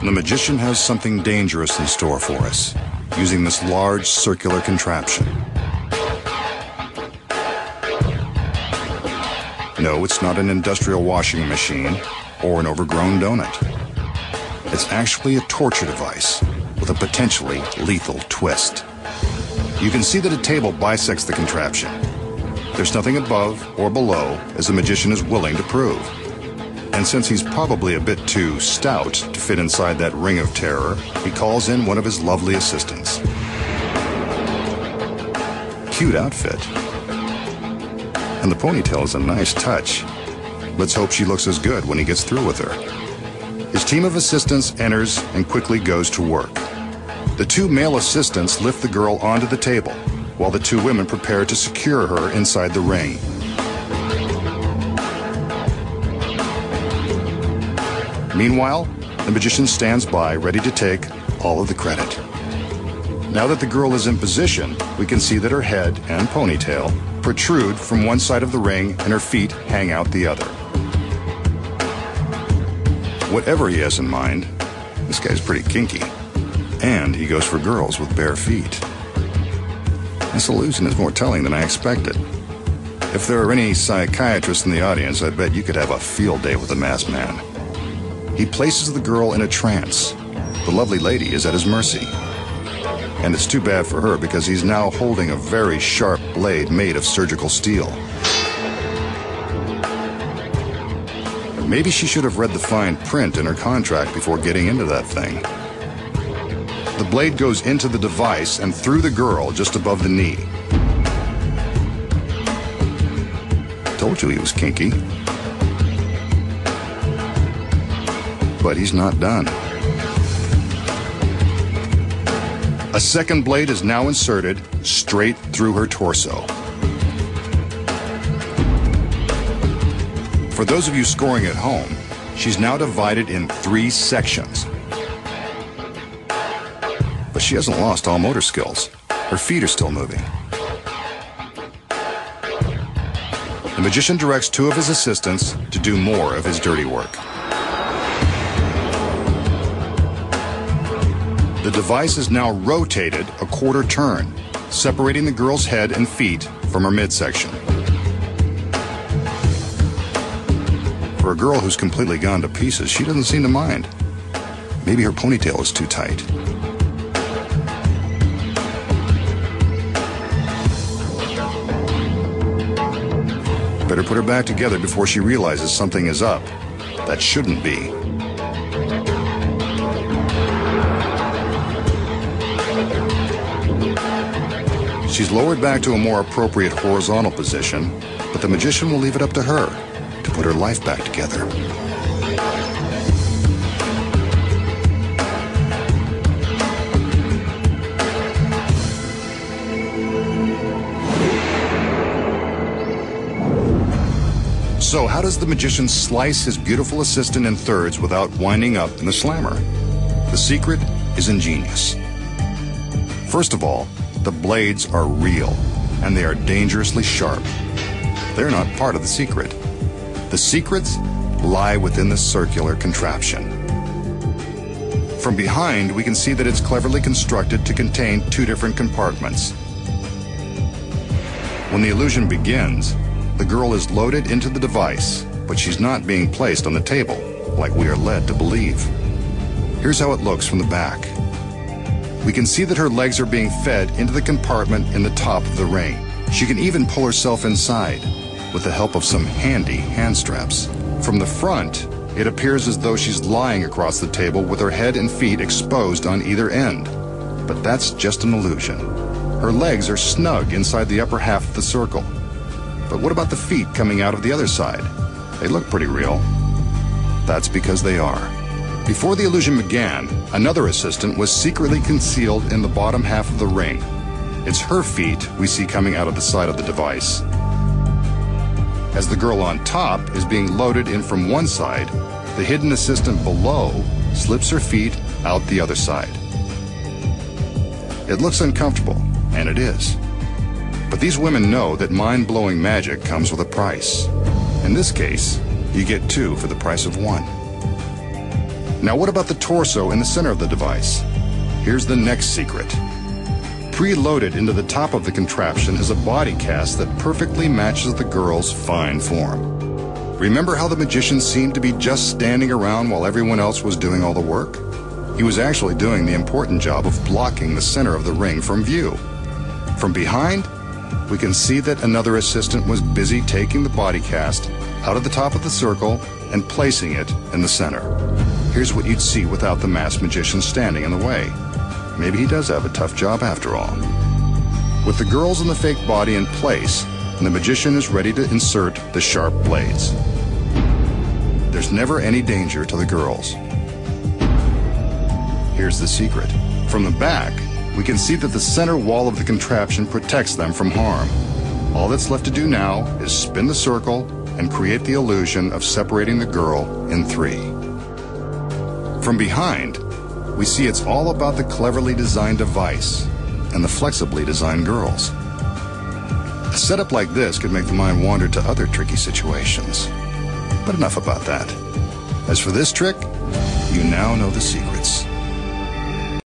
The magician has something dangerous in store for us, using this large circular contraption. No, it's not an industrial washing machine or an overgrown donut. It's actually a torture device with a potentially lethal twist. You can see that a table bisects the contraption. There's nothing above or below, as the magician is willing to prove. And since he's probably a bit too stout to fit inside that ring of terror, he calls in one of his lovely assistants. Cute outfit. And the ponytail is a nice touch. Let's hope she looks as good when he gets through with her. His team of assistants enters and quickly goes to work. The two male assistants lift the girl onto the table, while the two women prepare to secure her inside the ring. Meanwhile, the magician stands by, ready to take all of the credit. Now that the girl is in position, we can see that her head and ponytail protrude from one side of the ring and her feet hang out the other. Whatever he has in mind, this guy's pretty kinky. And he goes for girls with bare feet. This illusion is more telling than I expected. If there are any psychiatrists in the audience, I bet you could have a field day with the masked man. He places the girl in a trance. The lovely lady is at his mercy. And it's too bad for her because he's now holding a very sharp blade made of surgical steel. Maybe she should have read the fine print in her contract before getting into that thing. The blade goes into the device and through the girl just above the knee. Told you he was kinky. But he's not done. A second blade is now inserted straight through her torso. For those of you scoring at home, she's now divided in 3 sections. But she hasn't lost all motor skills. Her feet are still moving. The magician directs 2 of his assistants to do more of his dirty work. The device is now rotated a quarter turn, separating the girl's head and feet from her midsection. For a girl who's completely gone to pieces, she doesn't seem to mind. Maybe her ponytail is too tight. Better put her back together before she realizes something is up. That shouldn't be. She's lowered back to a more appropriate horizontal position, but the magician will leave it up to her to put her life back together. So how does the magician slice his beautiful assistant in thirds without winding up in the slammer? The secret is ingenious. First of all, the blades are real, and they are dangerously sharp. They're not part of the secret. The secrets lie within the circular contraption. From behind, we can see that it's cleverly constructed to contain 2 different compartments. When the illusion begins, the girl is loaded into the device, but she's not being placed on the table, like we are led to believe. Here's how it looks from the back. We can see that her legs are being fed into the compartment in the top of the ring. She can even pull herself inside with the help of some handy hand straps. From the front, it appears as though she's lying across the table with her head and feet exposed on either end. But that's just an illusion. Her legs are snug inside the upper half of the circle. But what about the feet coming out of the other side? They look pretty real. That's because they are. Before the illusion began, another assistant was secretly concealed in the bottom half of the ring. It's her feet we see coming out of the side of the device. As the girl on top is being loaded in from one side, the hidden assistant below slips her feet out the other side. It looks uncomfortable, and it is. But these women know that mind-blowing magic comes with a price. In this case, you get 2 for the price of 1. Now what about the torso in the center of the device? Here's the next secret. Preloaded into the top of the contraption is a body cast that perfectly matches the girl's fine form. Remember how the magician seemed to be just standing around while everyone else was doing all the work? He was actually doing the important job of blocking the center of the ring from view. From behind, we can see that another assistant was busy taking the body cast out of the top of the circle and placing it in the center. Here's what you'd see without the masked magician standing in the way. Maybe he does have a tough job after all. With the girls in the fake body in place, the magician is ready to insert the sharp blades. There's never any danger to the girls. Here's the secret. From the back, we can see that the center wall of the contraption protects them from harm. All that's left to do now is spin the circle and create the illusion of separating the girl in three. From behind, we see it's all about the cleverly designed device and the flexibly designed girls. A setup like this could make the mind wander to other tricky situations. But enough about that. As for this trick, you now know the secrets.